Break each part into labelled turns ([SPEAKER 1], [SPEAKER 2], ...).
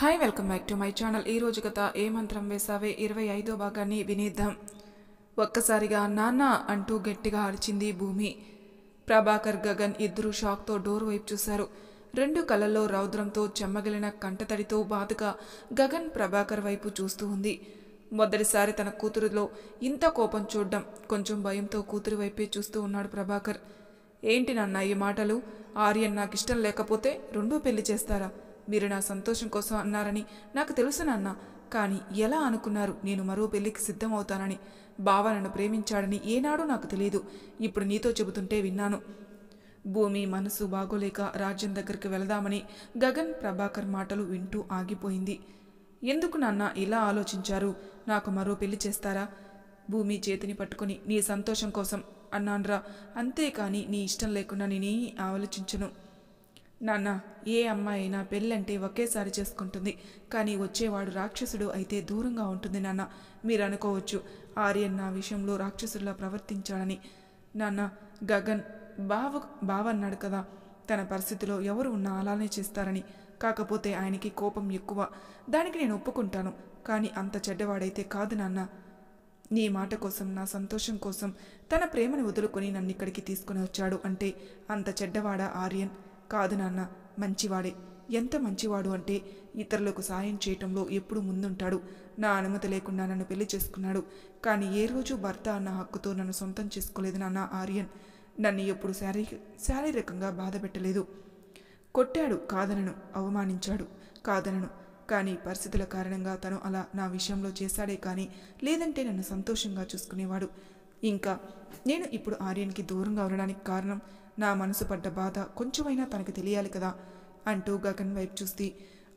[SPEAKER 1] Hi welcome back to my channel. ఈ రోజు గత ఏ మంత్రం వేసావే 25వ భాగాన్ని వినేద్దాం. ఒక్కసారిగా నాన్న అంటూ గట్టిగా అరిచింది భూమి. ప్రభాకర్, గగన్ ఇద్దరు షాక్తో డోర్ వైపు చూశారు. రెండు కళ్ళల్లో రౌద్రంతో చెమ్మగిలిన కంటతడితో బాధగా గగన్ ప్రభాకర్ వైపు చూస్తూ ఉంది. మొదటిసారి తన కూతురులో ఇంత కోపం చూడ్డం, కొంచెం భయంతో కూతురు వైపే చూస్తూ ఉన్నాడు ప్రభాకర్. ఏంటి నాన్న ఈ మాటలు? ఆర్యన్ నాకిష్టం లేకపోతే రెండూ పెళ్లి చేస్తారా? మీరు నా సంతోషం కోసం అన్నారని నాకు తెలుసు నాన్న. కానీ ఎలా అనుకున్నారు నేను మరో పెళ్లికి సిద్ధమవుతానని? బావ నన్ను ప్రేమించాడని ఏనాడూ నాకు తెలియదు. ఇప్పుడు నీతో చెబుతుంటే విన్నాను. భూమి మనసు బాగోలేక రాజ్యం దగ్గరికి వెళదామని గగన్ ప్రభాకర్ మాటలు వింటూ ఆగిపోయింది. ఎందుకు నాన్న ఇలా ఆలోచించారు? నాకు మరో పెళ్లి చేస్తారా? భూమి చేతిని పట్టుకుని నీ సంతోషం కోసం అన్నాన్రా, అంతేకాని నీ ఇష్టం లేకుండా నేనే ఆలోచించను. నాన్న, ఏ అమ్మాయి అయినా పెళ్ళంటే ఒకేసారి చేసుకుంటుంది. కానీ వచ్చేవాడు రాక్షసుడు అయితే దూరంగా ఉంటుంది నాన్న. మీరు అనుకోవచ్చు ఆర్యన్ నా విషయంలో రాక్షసుడిలా ప్రవర్తించాడని. నాన్న, గగన్ బావ అన్నాడు కదా, తన పరిస్థితిలో ఎవరు ఉన్నా అలానే చేస్తారని. కాకపోతే ఆయనకి కోపం ఎక్కువ, దానికి నేను ఒప్పుకుంటాను. కానీ అంత చెడ్డవాడైతే కాదు నాన్న. నీ మాట కోసం, నా సంతోషం కోసం తన ప్రేమను వదులుకొని నన్ను ఇక్కడికి తీసుకుని వచ్చాడు అంటే అంత చెడ్డవాడా ఆర్యన్? కాదు నాన్న, మంచివాడే. ఎంత మంచివాడు అంటే ఇతరులకు సాయం చేయటంలో ఎప్పుడు ముందుంటాడు. నా అనుమతి లేకుండా నన్ను పెళ్లి చేసుకున్నాడు. కానీ ఏ రోజు భర్త అన్న హక్కుతో నన్ను సొంతం చేసుకోలేదు నాన్న ఆర్యన్. నన్ను ఎప్పుడు శారీరకంగా బాధ పెట్టలేదు. కొట్టాడు కాదనను, అవమానించాడు కాదనను. కానీ పరిస్థితుల కారణంగా తను అలా నా విషయంలో చేశాడే కానీ లేదంటే నన్ను సంతోషంగా చూసుకునేవాడు. ఇంకా నేను ఇప్పుడు ఆర్యన్కి దూరంగా ఉండడానికి కారణం నా మనసు పడ్డ బాధ కొంచెమైనా తనకు తెలియాలి కదా అంటూ గగన్ వైపు చూస్తే,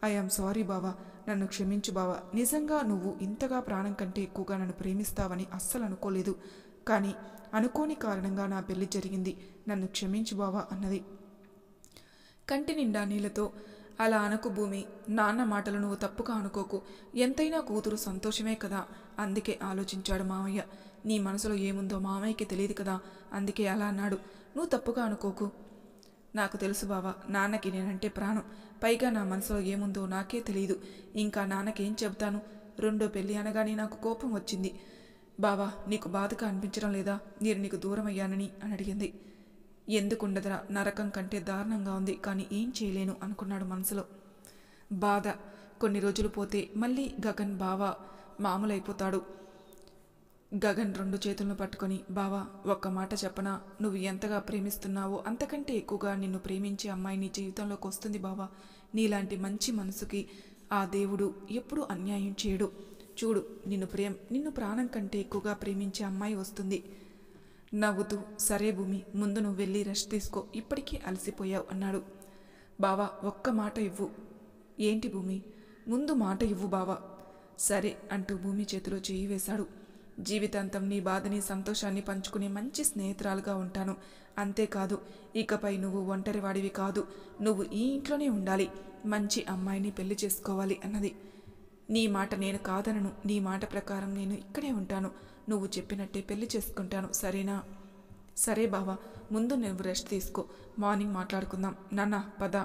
[SPEAKER 1] ఐఆమ్ సారీ బావా, నన్ను క్షమించు బావా. నిజంగా నువ్వు ఇంతగా ప్రాణం కంటే ఎక్కువగా నన్ను ప్రేమిస్తావని అస్సలు అనుకోలేదు. కానీ అనుకోని కారణంగా నా పెళ్లి జరిగింది. నన్ను క్షమించు బావా అన్నది కంటి నిండా నీళ్లతో. అలా అనకు భూమి, నాన్న మాటలు నువ్వు తప్పుగా అనుకోకు. ఎంతైనా కూతురు సంతోషమే కదా, అందుకే ఆలోచించాడు మామయ్య. నీ మనసులో ఏముందో మామయ్యకి తెలియదు కదా, అందుకే అలా అన్నాడు. నువ్వు తప్పుగా అనుకోకు. నాకు తెలుసు బావా, నాన్నకి నేనంటే ప్రాణం. పైగా నా మనసులో ఏముందో నాకే తెలియదు. ఇంకా నాన్నకేం చెబుతాను? రెండో పెళ్ళి అనగానే నాకు కోపం వచ్చింది. బావా, నీకు బాధగా అనిపించడం లేదా నేను నీకు దూరం అయ్యానని అని అడిగింది. ఎందుకుండదురా, నరకం కంటే దారుణంగా ఉంది. కానీ ఏం చేయలేను అనుకున్నాడు మనసులో. బాధ కొన్ని రోజులు పోతే మళ్ళీ గగన్ బావ మామూలైపోతాడు. గగన్ రెండు చేతులను పట్టుకొని, బావా ఒక్క మాట చెప్పనా? నువ్వు ఎంతగా ప్రేమిస్తున్నావో అంతకంటే ఎక్కువగా నిన్ను ప్రేమించే అమ్మాయి నీ జీవితంలోకి వస్తుంది బావా. నీలాంటి మంచి మనసుకి ఆ దేవుడు ఎప్పుడూ అన్యాయం చేయడు. చూడు, నిన్ను ప్రాణం కంటే ఎక్కువగా ప్రేమించే అమ్మాయి వస్తుంది. నవ్వుతూ, సరే భూమి, ముందు నువ్వు వెళ్ళి రెస్ట్ తీసుకో, ఇప్పటికీ అలసిపోయావు అన్నాడు. బావా ఒక్క మాట ఇవ్వు. ఏంటి భూమి? ముందు మాట ఇవ్వు బావా. సరే అంటూ భూమి చేతిలో చేయి వేశాడు. జీవితాంతం నీ బాధని సంతోషాన్ని పంచుకునే మంచి స్నేహితురాలుగా ఉంటాను. అంతేకాదు, ఇకపై నువ్వు ఒంటరివాడివి కాదు. నువ్వు ఈ ఇంట్లోనే ఉండాలి. మంచి అమ్మాయిని పెళ్లి చేసుకోవాలి అన్నది. నీ మాట నేను కాదనను. నీ మాట ప్రకారం నేను ఇక్కడే ఉంటాను. నువ్వు చెప్పినట్టే పెళ్లి చేసుకుంటాను, సరేనా? సరే బావా, ముందు నువ్వు రెస్ట్ తీసుకో, మార్నింగ్ మాట్లాడుకుందాం. నాన్న పద.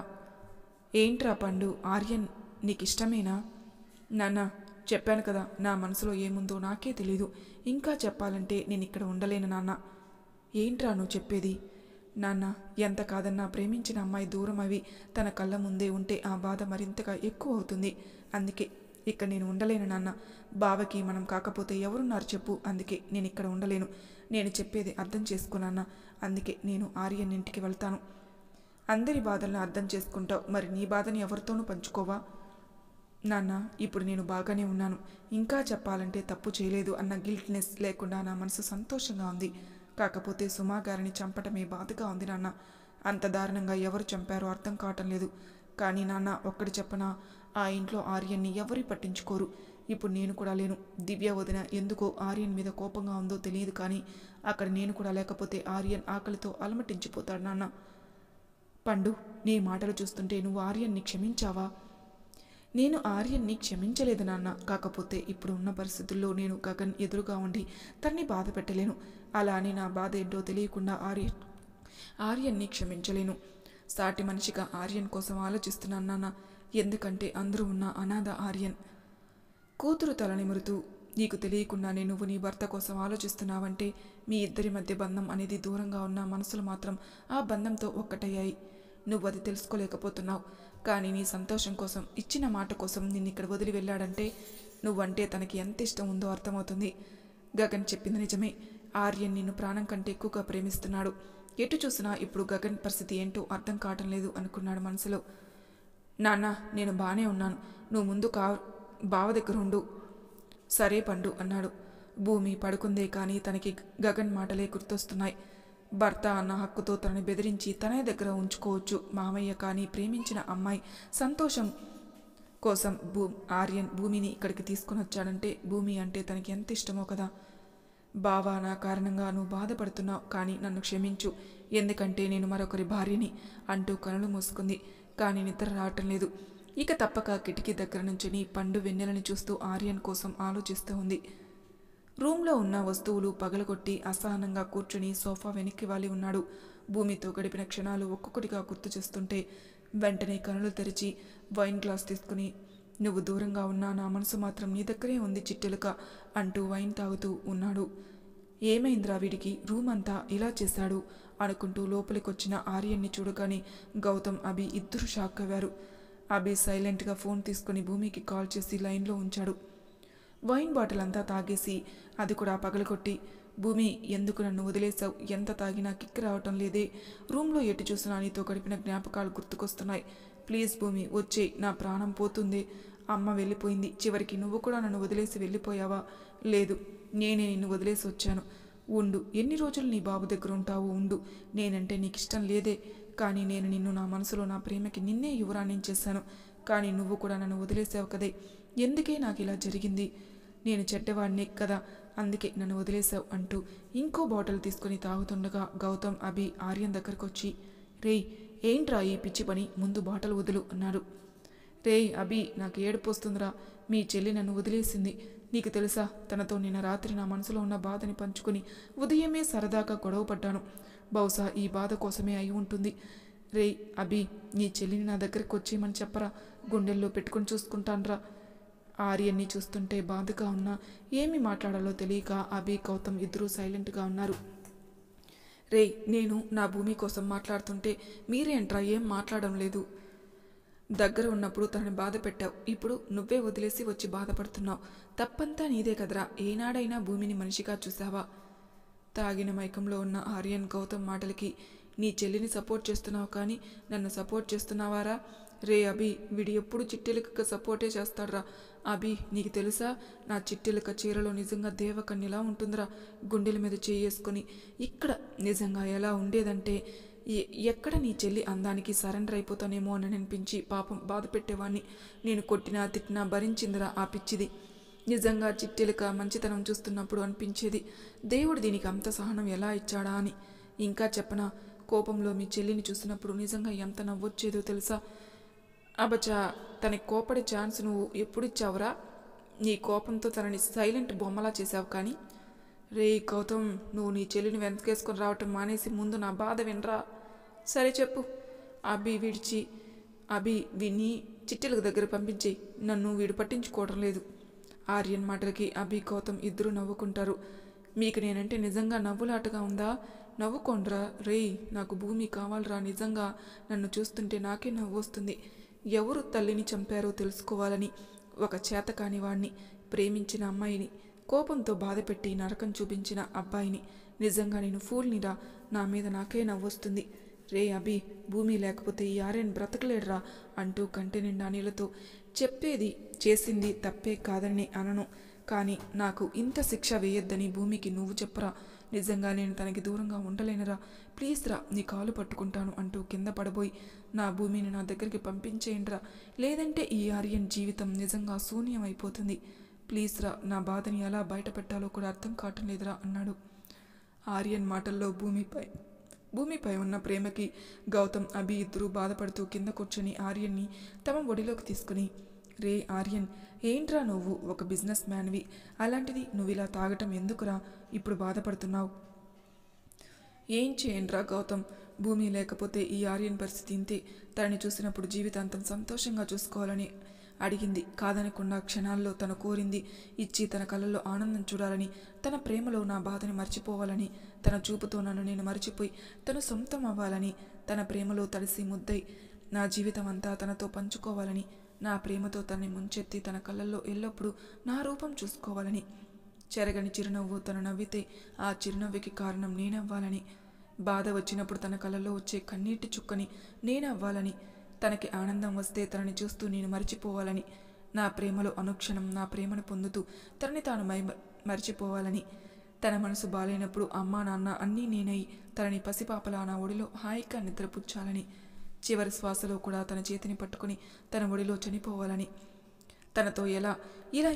[SPEAKER 1] ఏంట్రా పండు, ఆర్యన్ నీకిష్టమేనా? నాన్న, చెప్పాను కదా, నా మనసులో ఏముందో నాకే తెలీదు. ఇంకా చెప్పాలంటే నేను ఇక్కడ ఉండలేను నాన్న. ఏంట్రా నువ్వు చెప్పేది? నాన్న, ఎంత కాదన్నా ప్రేమించిన అమ్మాయి దూరం అవి తన కళ్ళ ముందే ఉంటే ఆ బాధ మరింతగా ఎక్కువ అవుతుంది. అందుకే ఇక్కడ నేను ఉండలేను నాన్న. బావకి మనం కాకపోతే ఎవరున్నారు చెప్పు? అందుకే నేను ఇక్కడ ఉండలేను. నేను చెప్పేది అర్థం చేసుకున్నాన్న. అందుకే నేను ఆర్యన్ ఇంటికి వెళ్తాను. అందరి బాధలను అర్థం చేసుకుంటావు, మరి నీ బాధని ఎవరితోనూ పంచుకోవా? నాన్న, ఇప్పుడు నేను బాగానే ఉన్నాను. ఇంకా చెప్పాలంటే తప్పు చేయలేదు అన్న గిల్ట్నెస్ లేకుండా నా మనసు సంతోషంగా ఉంది. కాకపోతే సుమా గారిని చంపటమే బాధగా ఉంది నాన్న. అంత దారుణంగా ఎవరు చంపారో అర్థం కావటం లేదు. కానీ నాన్న, ఒక్కటి చెప్పనా, ఆ ఇంట్లో ఆర్యన్ని ఎవరు పట్టించుకోరు. ఇప్పుడు నేను కూడా లేను. దివ్య వదిన ఎందుకో ఆర్యన్ మీద కోపంగా ఉందో తెలియదు, కానీ అక్కడ నేను కూడా లేకపోతే ఆర్యన్ ఆకలితో అలమటించిపోతాడు నాన్న. పండు, నీ మాటలు చూస్తుంటే నువ్వు ఆర్యన్ని క్షమించావా? నేను ఆర్యన్ని క్షమించలేదు నాన్న. కాకపోతే ఇప్పుడు ఉన్న పరిస్థితుల్లో నేను గగన్ ఎదురుగా ఉండి తన్ని బాధ పెట్టలేను. అలా అని నా బాధ ఏంటో తెలియకుండా ఆర్యన్ని క్షమించలేను. సాటి మనిషిగా ఆర్యన్ కోసం ఆలోచిస్తున్నాను నాన్న. ఎందుకంటే అందరూ ఉన్న అనాథ ఆర్యన్. కూతురు తల నిమురుతూ, నీకు తెలియకుండానే నువ్వు నీ భర్త కోసం ఆలోచిస్తున్నావంటే మీ ఇద్దరి మధ్య బంధం అనేది దూరంగా ఉన్న మనసులు మాత్రం ఆ బంధంతో ఒక్కటయ్యాయి. నువ్వు అది తెలుసుకోలేకపోతున్నావు. కానీ నీ సంతోషం కోసం, ఇచ్చిన మాట కోసం నిన్నిక్కడ వదిలి వెళ్ళాడంటే నువ్వంటే తనకి ఎంత ఇష్టం ఉందో అర్థమవుతుంది. గగన్ చెప్పింది నిజమే. ఆర్యన్ నిన్ను ప్రాణం కంటే ఎక్కువగా ప్రేమిస్తున్నాడు. ఎటు చూసినా ఇప్పుడు గగన్ పరిస్థితి ఏంటో అర్థం కావటం లేదు అనుకున్నాడు మనసులో. నాన్న, నేను బానే ఉన్నాను. నువ్వు ముందు బావ దగ్గర ఉండు. సరే పండు అన్నాడు. భూమి పడుకుందే కానీ తనకి గగన్ మాటలే గుర్తొస్తున్నాయి. భర్త అన్న హక్కుతో తనని బెదిరించి తన దగ్గర ఉంచుకోవచ్చు మామయ్య, కానీ ప్రేమించిన అమ్మాయి సంతోషం కోసం ఆర్యన్ భూమిని ఇక్కడికి తీసుకుని వచ్చాడంటే భూమి అంటే తనకి ఎంత ఇష్టమో కదా. బావా, నా కారణంగా నువ్వు బాధపడుతున్నావు, కానీ నన్ను క్షమించు. ఎందుకంటే నేను మరొకరి భార్యని అంటూ కనులు మూసుకుంది. కానీ నిద్ర రావటం లేదు. ఇక తప్పక కిటికీ దగ్గర నుంచి పండు వెన్నెలని చూస్తూ ఆర్యన్ కోసం ఆలోచిస్తూ ఉంది. రూమ్లో ఉన్న వస్తువులు పగలగొట్టి అసహనంగా కూర్చుని సోఫా వెనక్కి వాలి ఉన్నాడు. భూమితో గడిపిన క్షణాలు ఒక్కొక్కటిగా గుర్తు చేస్తుంటే వెంటనే కనులు తెరిచి వైన్ గ్లాస్ తీసుకుని, నువ్వు దూరంగా ఉన్నా నా మనసు మాత్రం నీ దగ్గరే ఉంది చిట్టెలుక అంటూ వైన్ తాగుతూ ఉన్నాడు. ఏమైందిరా వీడికి, రూమ్ అంతా ఇలా చేశాడు అనుకుంటూ లోపలికొచ్చిన ఆర్యన్ని చూడగానే గౌతమ్, అభి ఇద్దరు షాక్ అయ్యారు. అభి సైలెంట్గా ఫోన్ తీసుకుని భూమికి కాల్ చేసి లైన్లో ఉంచాడు. వైన్ బాటిల్ అంతా తాగేసి అది కూడా పగలగొట్టి, భూమి ఎందుకు నన్ను వదిలేసావు, ఎంత తాగినా కిక్ రావటం లేదే, రూమ్లో ఎటు చూసినా నీతో గడిపిన జ్ఞాపకాలు గుర్తుకొస్తున్నాయి, ప్లీజ్ భూమి వచ్చే, నా ప్రాణం పోతుంది, అమ్మ వెళ్ళిపోయింది, చివరికి నువ్వు కూడా నన్ను వదిలేసి వెళ్ళిపోయావా, లేదు నేనే నిన్ను వదిలేసి వచ్చాను, ఉండు, ఎన్ని రోజులు నీ బాబు దగ్గర ఉంటావు, ఉండు, నేనంటే నీకు ఇష్టం లేదే, కానీ నేను నిన్ను నా మనసులో నా ప్రేమకి నిన్నే యువరాణ్ణి చేశాను, కానీ నువ్వు కూడా నన్ను వదిలేసావు కదే, ఎందుకే నాకు ఇలా జరిగింది, నేను చెడ్డవాడినే కదా, అందుకే నన్ను వదిలేసావు అంటూ ఇంకో బాటిల్ తీసుకుని తాగుతుండగా గౌతమ్, అభి ఆర్యన్ దగ్గరకు వచ్చి, రేయ్ ఏంట్రా ఈ పిచ్చి పని, ముందు బాటిల్ వదులు అన్నాడు. రేయ్ అభి, నాకు ఏడుపు వస్తుందిరా, మీ చెల్లి నన్ను వదిలేసింది, నీకు తెలుసా, తనతో నిన్న రాత్రి నా మనసులో ఉన్న బాధని పంచుకుని ఉదయమే సరదాగా గొడవ పడ్డాను, బహుశా ఈ బాధ కోసమే అయి ఉంటుంది. రేయ్ అభి, నీ చెల్లిని నా దగ్గరికి వచ్చేయమని చెప్పరా, గుండెల్లో పెట్టుకుని చూసుకుంటాన్రా. ఆర్యన్ని చూస్తుంటే బాధగా ఉన్నా ఏమి మాట్లాడాలో తెలియక అభి, గౌతమ్ ఇద్దరూ సైలెంట్గా ఉన్నారు. రేయ్, నేను నా భూమి కోసం మాట్లాడుతుంటే మీరేంట్రా ఏం మాట్లాడడం లేదు, దగ్గర ఉన్నప్పుడు తనని బాధ పెట్టావు, ఇప్పుడు నువ్వే వదిలేసి వచ్చి బాధపడుతున్నావు, తప్పంతా నీదే కదరా, ఏనాడైనా భూమిని మనిషిగా చూసావా. తాగిన మైకంలో ఉన్న ఆర్యన్ గౌతమ్ మాటలకి, నీ చెల్లిని సపోర్ట్ చేస్తున్నావు కానీ నన్ను సపోర్ట్ చేస్తున్నావారా, రే అభి, వీడు ఎప్పుడు చిట్టెలుక సపోర్టే చేస్తాడ్రా, అభి నీకు తెలుసా, నా చిట్టెలుక చీరలో నిజంగా దేవకన్యలా ఉంటుందిరా, గుండెల మీద చేసుకొని ఇక్కడ నిజంగా ఎలా ఉండేదంటే ఎక్కడ నీ చెల్లి అందానికి సరెండర్ అయిపోతానేమో అని అనిపించి పాపం బాధ పెట్టేవాడిని, నేను కొట్టినా తిట్టినా భరించిందిరా ఆ పిచ్చిది, నిజంగా చిట్టెలుక మంచితనం చూస్తున్నప్పుడు అనిపించేది, దేవుడు దీనికి అంత సహనం ఎలా ఇచ్చాడా అని. ఇంకా చెప్పనా, కోపంలో మీ చెల్లిని చూసినప్పుడు నిజంగా ఎంత నవ్వొచ్చేదో తెలుసా. అబచా, తనకి కోపడే ఛాన్స్ నువ్వు ఎప్పుడు ఇచ్చావురా, నీ కోపంతో తనని సైలెంట్ బొమ్మలా చేశావు. కానీ రే గౌతమ్, నువ్వు నీ చెల్లిని వెనకేసుకొని రావటం మానేసి ముందు నా బాధ వినరా. సరే చెప్పు. అభి విడిచి, అభి విని చిట్టెలకు దగ్గర పంపించేయి, నన్ను వీడు పట్టించుకోవడం లేదు. ఆర్యన్ మాటలకి అభి, గౌతమ్ ఇద్దరూ నవ్వుకుంటారు. మీకు నేనంటే నిజంగా నవ్వులాటగా ఉందా, నవ్వుకోండ్రా. రేయ్, నాకు భూమి కావాలరా, నిజంగా నన్ను చూస్తుంటే నాకే నవ్వు వస్తుంది, ఎవరు తల్లిని చంపారో తెలుసుకోవాలని, ఒక చేతకాని వాణ్ణి, ప్రేమించిన అమ్మాయిని కోపంతో బాధపెట్టి నరకం చూపించిన అబ్బాయిని, నిజంగా నేను ఫూల్నిరా, నా మీద నాకే నవ్వొస్తుంది. రే అభి, భూమి లేకపోతే ఈ ఆర్యన్ బ్రతకలేడురా అంటూ కంటి నిండా నీళ్లతో, చెప్పేది చేసింది తప్పే కాదని అనను, కానీ నాకు ఇంత శిక్ష వేయొద్దని భూమికి నువ్వు చెప్పరా, నిజంగా నేను తనకి దూరంగా ఉండలేనురా, ప్లీజ్ రా, నీ కాలు పట్టుకుంటాను అంటూ కింద పడబోయి, నా భూమిని నా దగ్గరికి పంపించేయండిరా, లేదంటే ఈ ఆర్యన్ జీవితం నిజంగా శూన్యం అయిపోతుంది, ప్లీజ్ రా, నా బాధని ఎలా బయట పెట్టాలో కూడా అర్థం కావటం లేదురా అన్నాడు. ఆర్యన్ మాటల్లో భూమిపై ఉన్న ప్రేమకి గౌతమ్, అభి ఇద్దరూ బాధపడుతూ కింద కూర్చొని ఆర్యన్ని తమ ఒడిలోకి తీసుకుని, రే ఆర్యన్, ఏంట్రా నువ్వు ఒక బిజినెస్ మ్యాన్వి, అలాంటిది నువ్వు ఇలా తాగటం ఎందుకురా, ఇప్పుడు బాధపడుతున్నావు. ఏం చేయండిరా గౌతమ్, భూమి లేకపోతే ఈ ఆర్యన్ పరిస్థితి ఇంతే. తనని చూసినప్పుడు జీవితాంతం సంతోషంగా చూసుకోవాలని అడిగింది. కాదనకుండా క్షణాల్లో తను కోరింది ఇచ్చి తన కళ్ళల్లో ఆనందం చూడాలని, తన ప్రేమలో నా బాధని మర్చిపోవాలని, తన చూపుతో నన్ను నేను మర్చిపోయి తను సొంతం అవ్వాలని, తన ప్రేమలో తడిసి ముద్దై నా జీవితం అంతా తనతో పంచుకోవాలని, నా ప్రేమతో తనని ముంచెత్తి తన కళ్ళల్లో ఎల్లప్పుడూ నా రూపం చూసుకోవాలని, చెరగని చిరునవ్వు తను నవ్వితే ఆ చిరునవ్వుకి కారణం నేనవ్వాలని, బాధ వచ్చినప్పుడు తన కళ్ళలో వచ్చే కన్నీటి చుక్కని నేనవ్వాలని, తనకి ఆనందం వస్తే తనని చూస్తూ నేను మర్చిపోవాలని, నా ప్రేమలో అనుక్షణం నా ప్రేమను పొందుతూ తనని తాను మర్చిపోవాలని, తన మనసు బాలేనప్పుడు అమ్మా నాన్న అన్నీ నేనై తనని పసిపాపలా నా ఒడిలో హాయిగా నిద్రపుచ్చాలని, చివరి శ్వాసలో కూడా తన చేతిని పట్టుకుని తన ఒడిలో చనిపోవాలని, తనతో ఇలా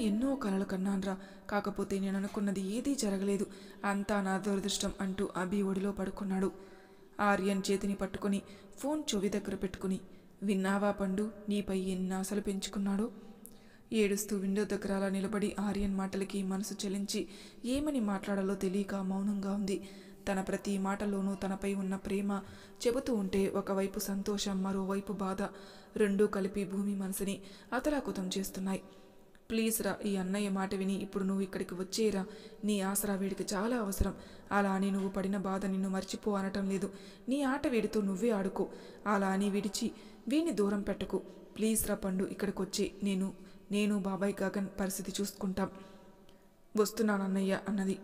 [SPEAKER 1] ఎన్నో కలలు కన్నాన్రా. కాకపోతే నేను అనుకున్నది ఏదీ జరగలేదు, అంతా నా దురదృష్టం అంటూ అభి ఒడిలో పడుకున్నాడు. ఆర్యన్ చేతిని పట్టుకుని ఫోన్ చెవి దగ్గర పెట్టుకుని, విన్నావా పండు, నీపై ఎన్ని ఆశలు పెంచుకున్నాడో. ఏడుస్తూ విండో దగ్గర అలా నిలబడి ఆర్యన్ మాటలకి మనసు చెలించి ఏమని మాట్లాడాలో తెలియక మౌనంగా ఉంది. తన ప్రతి మాటలోనూ తనపై ఉన్న ప్రేమ చెబుతూ ఉంటే ఒకవైపు సంతోషం, మరోవైపు బాధ రెండూ కలిపి భూమి మనసుని అతలాకుతం చేస్తున్నాయి. ప్లీజ్ రా, ఈ అన్నయ్య మాట విని ఇప్పుడు నువ్వు ఇక్కడికి వచ్చేరా. నీ ఆసరా వీడికి చాలా అవసరం. అలా అని నువ్వు పడిన బాధ నిన్ను మర్చిపో అనటం లేదు. నీ ఆట వీడితో నువ్వే ఆడుకో. అలా అని విడిచి వీడిని దూరం పెట్టకు. ప్లీజ్ రా పండు, ఇక్కడికి వచ్చి నేను బాబాయ్ గగన్ పరిస్థితి చూసుకుంటాం. వస్తున్నానన్నయ్య అన్నది.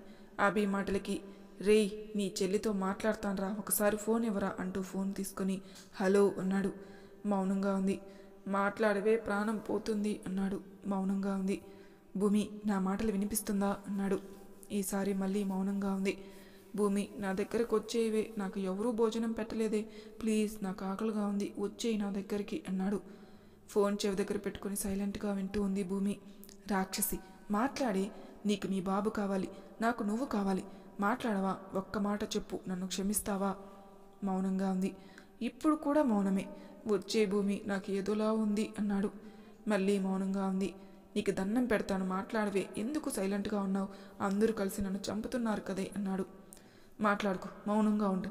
[SPEAKER 1] అభి మాటలకి, రేయ్ నీ చెల్లితో మాట్లాడతాన్రా, ఒకసారి ఫోన్ ఇవ్వరా అంటూ ఫోన్ తీసుకొని హలో అన్నాడు. మౌనంగా ఉంది. మాట్లాడవే, ప్రాణం పోతుంది అన్నాడు. మౌనంగా ఉంది. భూమి, నా మాటలు వినిపిస్తుందా అన్నాడు. ఈసారి మళ్ళీ మౌనంగా ఉంది. భూమి, నా దగ్గరకు వచ్చేవే, నాకు ఎవరూ భోజనం పెట్టలేదే, ప్లీజ్ నాకు ఆకలిగా ఉంది, వచ్చేయి నా దగ్గరికి అన్నాడు. ఫోన్ చెవి దగ్గర పెట్టుకుని సైలెంట్గా వింటూ ఉంది భూమి. రాక్షసి, మాట్లాడే, నీకు నీ బాబు కావాలి, నాకు నువ్వు కావాలి, మాట్లాడవా, ఒక్క మాట చెప్పు, నన్ను క్షమిస్తావా. మౌనంగా ఉంది. ఇప్పుడు కూడా మౌనమే. వచ్చే భూమి, నాకు ఏదోలా ఉంది అన్నాడు. మళ్ళీ మౌనంగా ఉంది. నీకు దండం పెడతాను, మాట్లాడవే, ఎందుకు సైలెంట్గా ఉన్నావు, అందరూ కలిసి నన్ను చంపుతున్నారు కదే అన్నాడు. మాట్లాడుకో, మౌనంగా ఉండు,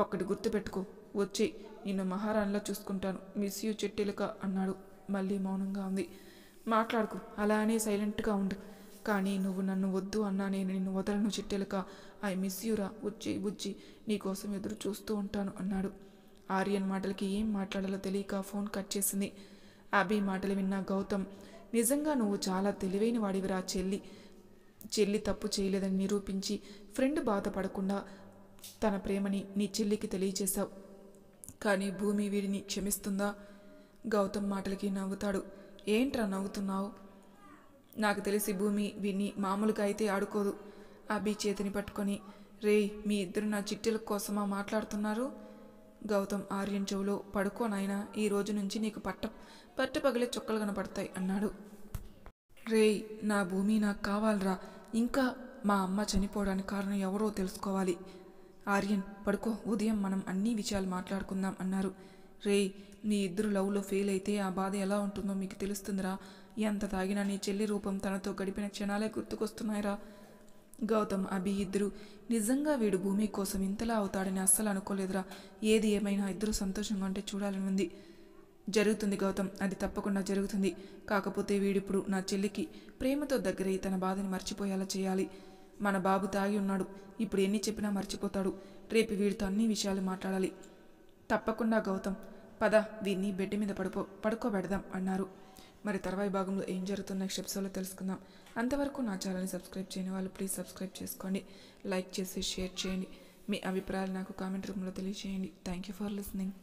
[SPEAKER 1] ఒక్కటి గుర్తుపెట్టుకో, వచ్చే నిన్ను మహారాణిలా చూసుకుంటాను, మిస్ యూ చిట్టిలక అన్నాడు. మళ్ళీ మౌనంగా ఉంది. మాట్లాడుకో, అలానే సైలెంట్గా ఉండు, కానీ నువ్వు నన్ను వద్దు అన్నా నేను నిన్ను వదలను చిట్టెలక, ఐ మిస్ యూరా, వచ్చి బుజ్జి, నీకోసం ఎదురు చూస్తూ ఉంటాను అన్నాడు. ఆర్యన్ మాటలకి ఏం మాట్లాడాలో తెలియక ఫోన్ కట్ చేసింది. అభి మాటలు విన్న గౌతమ్, నిజంగా నువ్వు చాలా తెలివైన వాడివిరా. చెల్లి తప్పు చేయలేదని నిరూపించి ఫ్రెండ్ బాధపడకుండా తన ప్రేమని నీ చెల్లికి తెలియజేశావు. కానీ భూమి వీడిని క్షమిస్తుందా? గౌతమ్ మాటలకి నవ్వుతాడు. ఏంట్రా నవ్వుతున్నావు? నాకు తెలిసి భూమి వీడిని మామూలుగా అయితే ఆడుకోదు. అభి చేతిని పట్టుకొని, రే మీ ఇద్దరు నా చిట్టెల కోసమా మాట్లాడుతున్నారు? గౌతమ్ ఆర్యన్ చెవులో, పడుకోనైనా, ఈ రోజు నుంచి నీకు పట్టు పగిలే చుక్కలు కనపడతాయి అన్నాడు. రేయ్, నా భూమి నాకు కావాలరా. ఇంకా మా అమ్మ చనిపోవడానికి కారణం ఎవరో తెలుసుకోవాలి. ఆర్యన్ పడుకో, ఉదయం మనం అన్ని విషయాలు మాట్లాడుకుందాం అన్నారు. రేయ్, మీ ఇద్దరు లవ్లో ఫెయిల్ అయితే ఆ బాధ ఎలా ఉంటుందో మీకు తెలుస్తుందిరా. ఎంత తాగినా నీ చెల్లి రూపం, తనతో గడిపిన క్షణాలే గుర్తుకొస్తున్నాయిరా. గౌతమ్ అభి ఇద్దరు, నిజంగా వీడు భూమి కోసం ఇంతలా అవుతాడని అస్సలు అనుకోలేదురా. ఏది ఏమైనా ఇద్దరు సంతోషంగా ఉంటే చూడాలని ఉంది. జరుగుతుంది గౌతమ్, అది తప్పకుండా జరుగుతుంది. కాకపోతే వీడిప్పుడు నా చెల్లికి ప్రేమతో దగ్గరై తన బాధని మర్చిపోయేలా చేయాలి. మన బాబు తాగి ఉన్నాడు, ఇప్పుడు ఎన్ని చెప్పినా మర్చిపోతాడు. రేపు వీడితో అన్ని విషయాలు మాట్లాడాలి. తప్పకుండా గౌతమ్, పద వీడిని బెడ్ మీద పడుకోబెడదాం అన్నారు. మరి తర్వాయి భాగంలో ఏం జరుగుతున్న నెక్స్ట్ ఎపిసోడ్లో తెలుసుకుందాం. అంతవరకు నా ఛానల్ని సబ్స్క్రైబ్ చేయని వాళ్ళు ప్లీజ్ సబ్స్క్రైబ్ చేసుకోండి, లైక్ చేసి షేర్ చేయండి. మీ అభిప్రాయాలు నాకు కామెంట్ రూమ్లో తెలియజేయండి. Thank you for listening.